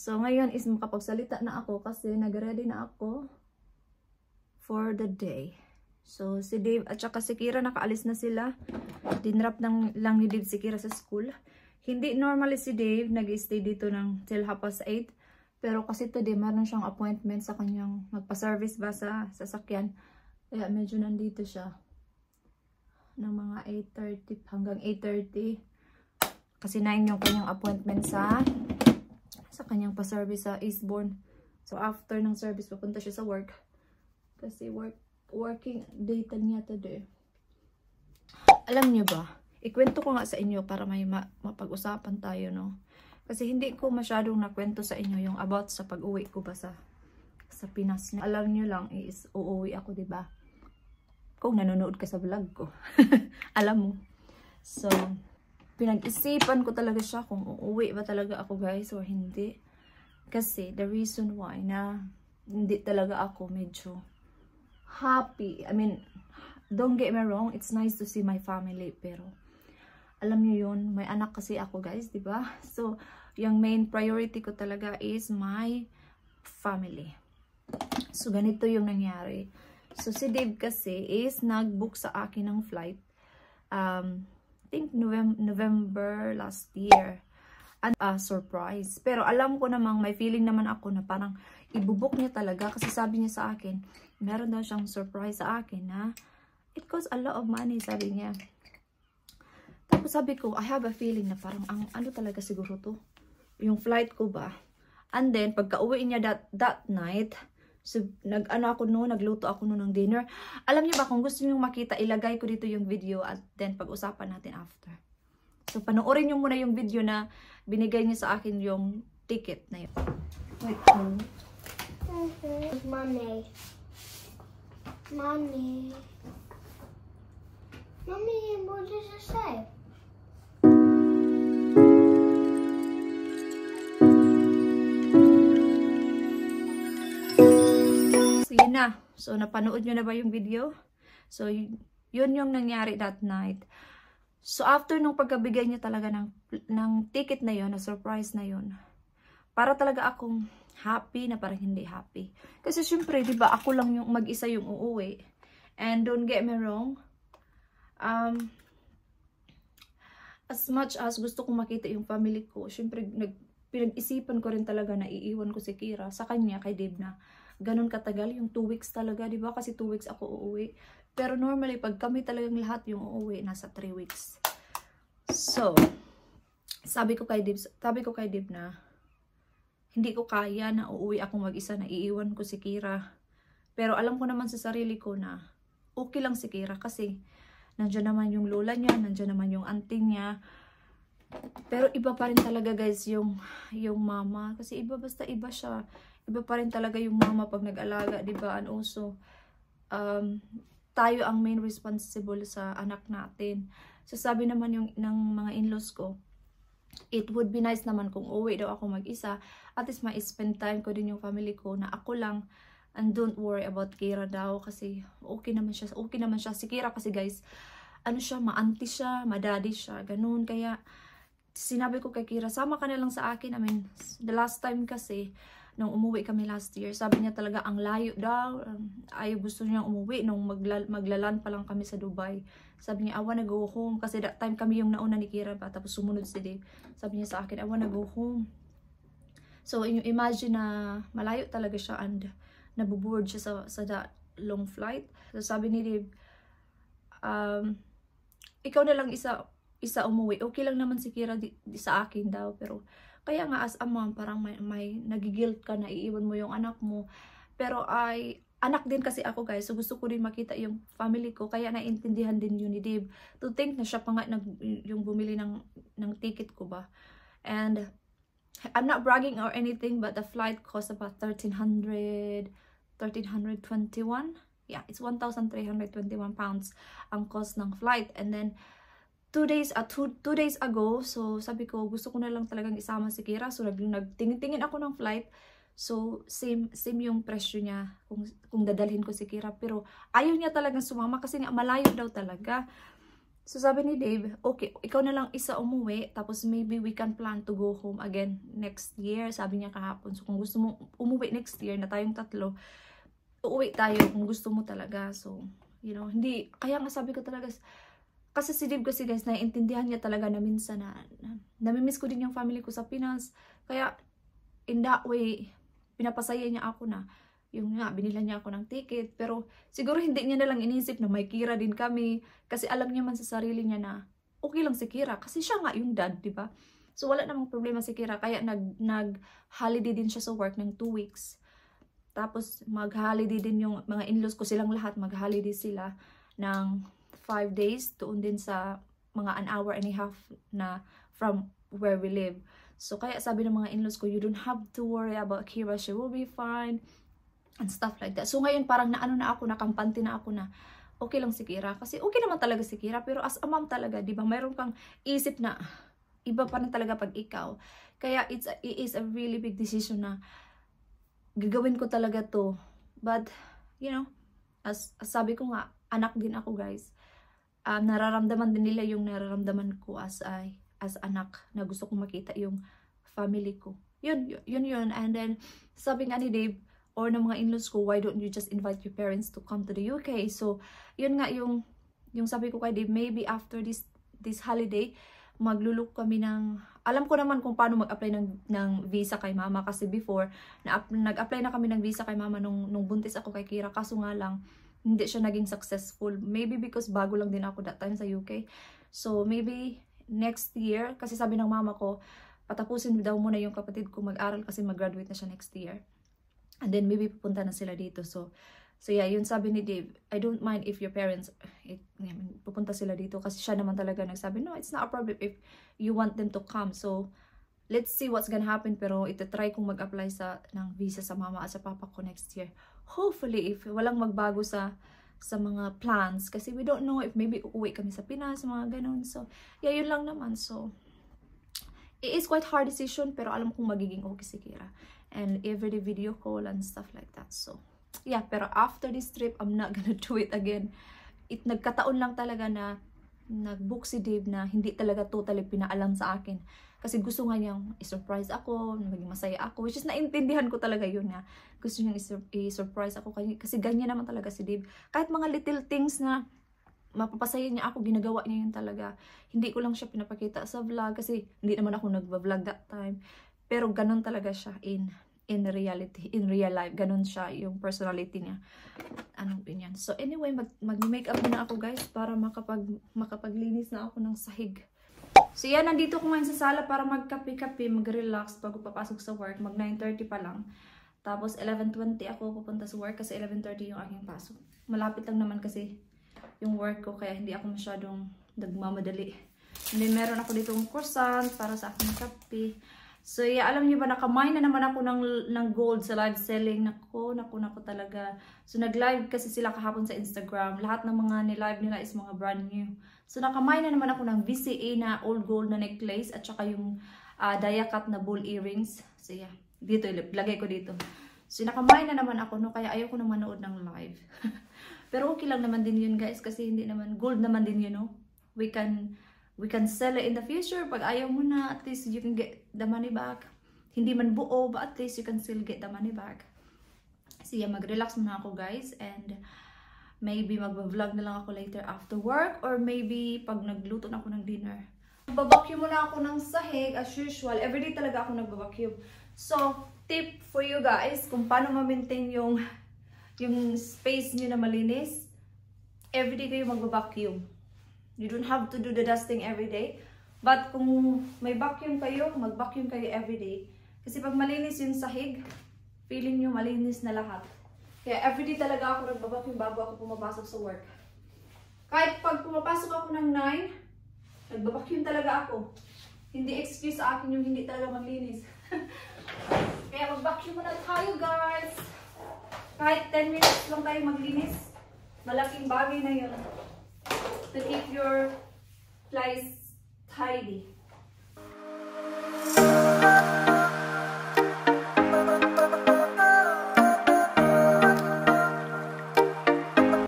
So, ngayon is makapagsalita na ako kasi nag-ready na ako for the day. So, si Dave at saka si Kira nakaalis na sila. Dinrap lang ni Dave si Kira sa school. Hindi normally si Dave nag-stay dito ng till 8:30. Pero kasi today, meron siyang appointment sa kanyang magpa-service ba sa sasakyan. Kaya medyo nandito siya ng mga 8:30 hanggang 8:30. Kasi 9 yung kanyang appointment sa kanyang pa-service sa Eastbourne. So, after ng service, pupunta siya sa work. Kasi working data niya today. Alam niyo ba, ikwento ko nga sa inyo para may mapag-usapan tayo, no? Kasi hindi ko masyadong nakwento sa inyo yung about sa pag-uwi ko ba sa Pinas. Alam niyo lang is uuwi ako, diba? Kung nanonood ka sa vlog ko. Alam mo. So, pinag-isipan ko talaga siya kung uuwi ba talaga ako, guys, or hindi. Kasi the reason why na hindi talaga ako medyo happy. I mean, don't get me wrong, it's nice to see my family, pero alam niyo yun, may anak kasi ako, guys, diba? So, yung main priority ko talaga is my family. So, ganito yung nangyari. So, si Dave kasi is nag-book sa akin ng flight. I think November last year. And surprise. Pero alam ko namang may feeling naman ako na parang ibubuk niya talaga. Kasi sabi niya sa akin, meron daw siyang surprise sa akin na it costs a lot of money, sabi niya. Tapos sabi ko, I have a feeling na parang ano talaga siguro to. Yung flight ko ba. And then, pagka-uwi niya that night, so, nagluto ako noon ng dinner. Alam niyo ba, kung gusto niyo makita, ilagay ko dito yung video at then pag-usapan natin after. So, panoorin niyo muna yung video na binigay niya sa akin yung ticket na yun. Wait. Mommy. Mommy. Mommy, what does it say? So, yun na. So, napanood nyo na ba yung video? So, yun yung nangyari that night. So, after nung pagkabigay niya talaga ng ticket na yun, na surprise na yun, para talaga akong happy na parang hindi happy. Kasi syempre, di ba, ako lang yung mag-isa yung uuwi. And don't get me wrong, as much as gusto kong makita yung family ko, syempre, pinag-isipan ko rin talaga na iiwan ko si Kira sa kanya, kay Dave na ganun katagal, yung 2 weeks talaga, di ba? Kasi 2 weeks ako uuwi. Pero normally, pag kami talagang lahat yung uuwi, nasa 3 weeks. So, sabi ko kay Dave na, hindi ko kaya na uuwi ako mag-isa na iiwan ko si Kira. Pero alam ko naman sa sarili ko na okay lang si Kira kasi nandiyan naman yung lola niya, nandiyan naman yung auntie niya. Pero iba pa rin talaga, guys, yung mama. Kasi basta iba siya. Iba pa rin talaga yung mama pag nag-alaga, diba? And also, tayo ang main responsible sa anak natin. So, sabi naman ng mga in-laws ko, it would be nice naman kung uwi daw ako mag-isa. At least ma-spend time ko din yung family ko na ako lang. And don't worry about Kira daw kasi okay naman siya. Okay naman siya. Si Kira kasi, guys, ano siya, ma-auntie siya, ma-daddy siya, ganun. Kaya, sinabi ko kay Kira, sama ka na lang sa akin. I mean, the last time kasi, nung umuwi kami last year, sabi niya talaga ang layo daw. Ayaw gusto niya umuwi nung maglalan pa lang kami sa Dubai. Sabi niya, I wanna go home. Kasi that time kami yung nauna ni Kira pa. Tapos sumunod si Dave. Sabi niya sa akin, I wanna go home. So, imagine na malayo talaga siya and nabuboard siya sa that long flight. So, sabi ni Dave, ikaw na lang isa umuwi. Okay lang naman si Kira sa akin daw. Pero, kaya nga as a mom, parang may nagigilt ka na iiwan mo yung anak mo. Pero anak din kasi ako, guys. So gusto ko din makita yung family ko. Kaya naintindihan din yun ni Dave. To think na siya pa nga yung bumili ng ticket ko ba. And I'm not bragging or anything, but the flight cost about 1,321. Yeah, it's 1,321 pounds ang cost ng flight. And then, 2 days ago, so sabi ko, gusto ko na lang talagang isama si Kira. So, nagtingin-tingin ako ng flight. So, same yung presyo niya kung dadalhin ko si Kira. Pero, ayaw niya talagang sumama kasi malayo daw talaga. So sabi ni Dave, okay, ikaw na lang isa umuwi, tapos maybe we can plan to go home again next year, sabi niya kahapon. So kung gusto mo umuwi next year na tayong tatlo, uuwi tayo kung gusto mo talaga. So, you know, hindi, kaya nga sabi ko talaga, kasi si Dave kasi guys, naiintindihan niya talaga na minsan na namimiss ko din yung family ko sa Pinas. Kaya, in that way, pinapasaya niya ako na, yung nga, binila niya ako ng ticket. Pero, siguro hindi niya nalang inisip na may Kira din kami. Kasi alam niya man sa sarili niya na, okay lang si Kira. Kasi siya nga yung dad, di ba? So, wala namang problema si Kira. Kaya, nag-holiday din siya sa work ng 2 weeks. Tapos, mag-holiday din yung mga in-laws ko, silang lahat, mag-holiday sila ng 5 days. Doon din sa mga 1.5 hours na from where we live. So, kaya sabi ng mga in-laws ko, you don't have to worry about Kira. She will be fine. And stuff like that. So, ngayon parang naano na ako, nakampante na ako na okay lang si Kira. Kasi okay naman talaga si Kira. Pero as a mom talaga, di ba, mayroon kang isip na iba pa na talaga pag ikaw. Kaya it is a really big decision na gagawin ko talaga to. But, you know, as sabi ko nga, anak din ako guys. Nararamdaman din nila yung nararamdaman ko as anak na gusto kong makita yung family ko. Yun. And then, sabi nga ni Dave, or ng mga in-laws ko, why don't you just invite your parents to come to the UK? So, yun nga yung sabi ko kay Dave, maybe after this holiday, maglulok kami ng, alam ko naman kung paano mag-apply ng visa kay mama. Kasi before, nag-apply na kami ng visa kay mama nung buntis ako kay Kira. Kaso nga lang, hindi siya naging successful. Maybe because bago lang din ako that time sa UK. So, maybe next year, kasi sabi ng mama ko, patapusin daw muna yung kapatid ko mag-aral kasi mag-graduate na siya next year. And then maybe pupunta na sila dito. So yeah, yun sabi ni Dave, I don't mind if your parents, pupunta sila dito. Kasi siya naman talaga nagsabi, no, it's not a problem if you want them to come. So, let's see what's gonna happen. Pero itatry kong mag-apply ng visa sa mama at sa papa ko next year. Hopefully, if walang magbago sa mga plans. Kasi we don't know if maybe uuwi kami sa Pinas, mga ganun. So, yeah, yun lang naman. So, it is quite hard decision, pero alam kong magiging okay si Kira. And everyday video call and stuff like that. So, yeah, pero after this trip, I'm not gonna do it again. Nagkataon lang talaga na nag-book si Dave na hindi talaga totally pinaalam sa akin. Kasi gusto nga niyang i-surprise ako, maging masaya ako. Which is naintindihan ko talaga yun na gusto niyang i-surprise ako. Kasi ganyan naman talaga si Dave. Kahit mga little things na mapapasaya niya ako, ginagawa niya yun talaga. Hindi ko lang siya pinapakita sa vlog kasi hindi naman ako nagba-vlog that time. Pero ganun talaga siya in reality, in real life. Ganun siya yung personality niya. Anong opinion? So anyway, mag-makeup na ako guys para makapaglinis na ako ng sahig. So yan, nandito ko ngayon sa sala para magkape-kape, mag-relax bago papasok sa work. Mag 9:30 pa lang. Tapos 11:20 ako pupunta sa work kasi 11:30 yung aking pasok. Malapit lang naman kasi yung work ko kaya hindi ako masyadong nagmamadali. And then meron ako ditong croissant para sa aking kape. So yeah, alam niyo ba, nakamine na naman ako ng gold sa live selling. Naku talaga. So nag-live kasi sila kahapon sa Instagram. Lahat ng mga ni-live nila is mga brand new. So nakamine na naman ako ng VCA na old gold na necklace at saka yung Dayakat na bull earrings. So yeah, dito, ilagay ko dito. So nakamine na naman ako, no, kaya ayoko na manood ng live. Pero okay lang naman din yun guys kasi hindi naman, gold naman din yun, no. We can sell it in the future. Pag ayaw mo na, at least you can get the money back. Hindi man buo, but at least you can still get the money back. So yeah, mag-relax muna ako guys. And maybe mag-vlog na lang ako later after work. Or maybe pag nagluto na ako ng dinner. Nagbabacuum muna ako ng sahig as usual. Everyday talaga ako nagbabacuum. So, tip for you guys kung paano ma-maintain yung space nyo na malinis. Everyday kayo magbabacuum. You don't have to do the dusting every day. But kung may vacuum kayo, mag-vacuum kayo every day. Kasi pag malinis yung sahig, feeling nyo malinis na lahat. Kaya everyday talaga ako nagbabacuum bago ako pumapasok sa work. Kahit pag pumapasok ako ng 9, nagbabacuum talaga ako. Hindi excuse sa akin yung hindi talaga maglinis. Kaya mag-vacuum muna tayo guys. Kahit 10 minutes lang tayo maglinis, malaking bagay na yun. To keep your place tidy.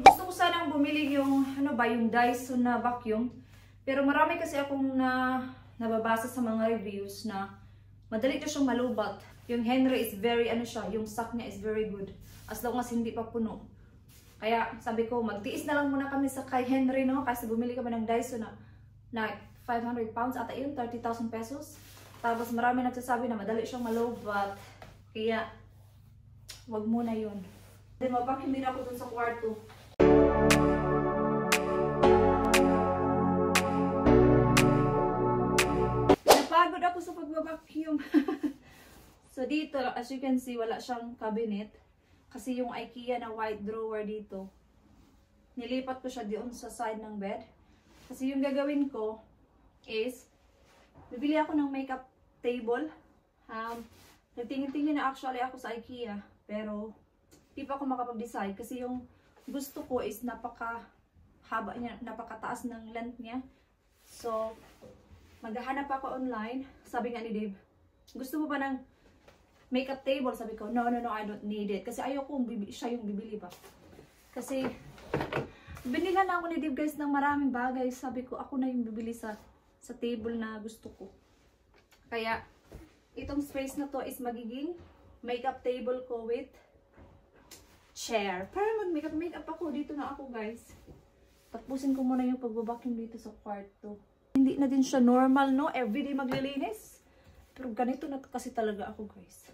Gusto ko sanang bumili yung ano ba, yung Dyson na vacuum. Pero marami kasi akong nababasa sa mga reviews na madali na siyang malubat. Yung Henry is very, ano siya, yung stock niya is very good. As long as hindi pa puno. Kaya sabi ko, magtiis na lang muna kami sa kay Henry, no? Kasi bumili kami ng Dyson na 500 pounds, ata yun, 30,000 pesos. Tapos marami nagsasabi na madali siyang malubat. Kaya, wag muna yun. Then, mag-vacuum din ako dun sa kwarto. Napagod ako sa pag-vacuum. So, dito, as you can see, wala siyang cabinet. Kasi yung IKEA na white drawer dito, nilipat ko siya doon sa side ng bed. Kasi yung gagawin ko is, bibili ako ng makeup table. Nagtingin-tingin na actually ako sa IKEA. Pero, di pa ako makapag-decide. Kasi yung gusto ko is napaka-haba niya, napakataas ng length niya. So, maghahanap ako online. Sabi nga ni Dave, gusto mo ba ng makeup table? Sabi ko, no, I don't need it. Kasi ayoko siya yung bibili pa. Kasi, binilan na ako ni Dave guys ng maraming bagay. Sabi ko, ako na yung bibili sa table na gusto ko. Kaya, itong space na to is magiging makeup table ko with chair. Para mag-makeup ako. Dito na ako guys. Tapusin ko muna yung pagbabaking dito sa kwarto. Hindi na din siya normal, no? Everyday maglilinis. Pero ganito na kasi talaga ako guys.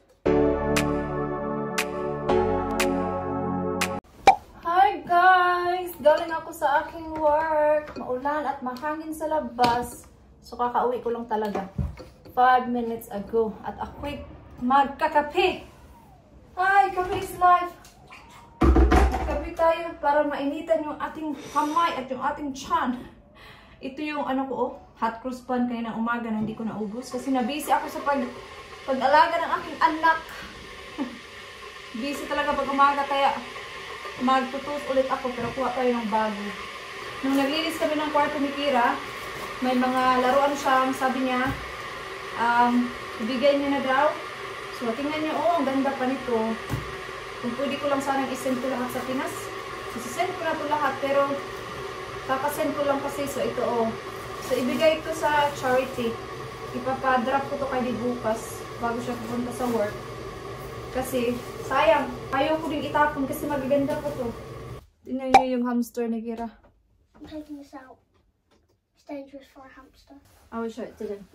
Hi guys! Galing ako sa aking work. Maulan at mahangin sa labas. So kakauwi ko lang talaga 5 minutes ago. At ako'y magkakape. Hi! Kape is life! Magkape tayo para mainitan yung ating kamay at yung ating tiyan. Ito yung ano ko, hot cross bun kayo ng umaga na hindi ko naubos. Kasi nabisi ako sa pag-alaga ng aking anak. Busy talaga pag umaga kaya magtutus ulit ako pero kuha tayo ng bago. Nung naglinis kami ng kwarto ni Kira, may mga laruan siyang sabi niya, ibigay niya na daw. So tingnan niyo, oh ang ganda pa nito. Kung pwede ko lang sanang isend ko lahat sa Pinas. Isisend ko na ito lahat pero kakasend ko lang kasi. So ito oh. So ibigay ko sa charity. Ipapadrop ko to kay di bukas bago siya pupunta sa work. Kasi sayang. Ayaw ko din itapon kasi magaganda po to. Tingnan niyo yung hamster ni Kira. I'm taking this out. It's dangerous for a hamster. I will show it to them.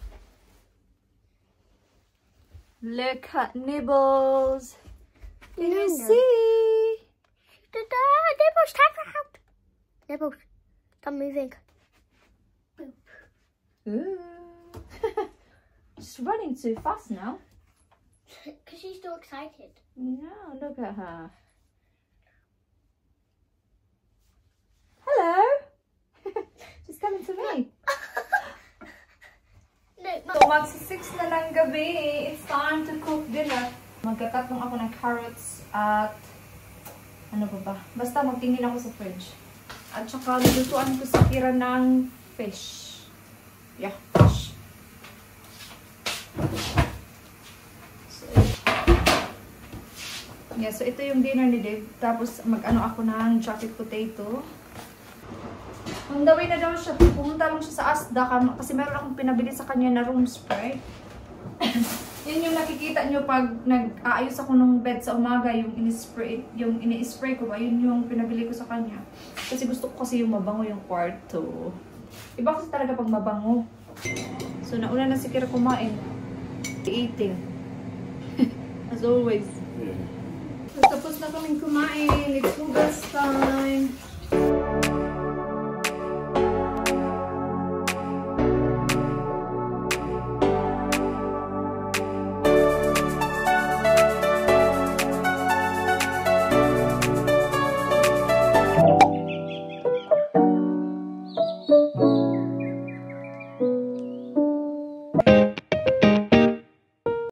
Look at Nibbles. Can you see? Nibbles, take her out. Nibbles, stop moving. Boop. Ooh. She's running too fast now. Because she's still excited. No, look at her. Hello. She's coming to me. So, magsi-6 na lang gabi. It's time to cook dinner. Magkakatong ako ng carrots at ano ba? Basta magtingin ako sa fridge. At saka lutuan ko sa Kira ng fish. Yeah, fish. So ito yung dinner ni Dave. Tapos mag-ano ako ng jacket potato. On the way na daw siya. Pumunta lang siya sa Asda kasi meron akong pinabili sa kanya na room spray. Yun yung nakikita nyo pag nag-aayos ako ng bed sa umaga, yung ini-spray ko ba, yun yung pinabili ko sa kanya. Kasi gusto ko kasi yung mabango yung kwarto. Iba kasi talaga pag mabango. So nauna na si Kira kumain. Eating. As always. So, tapos na kaming kumain. It's hugas time.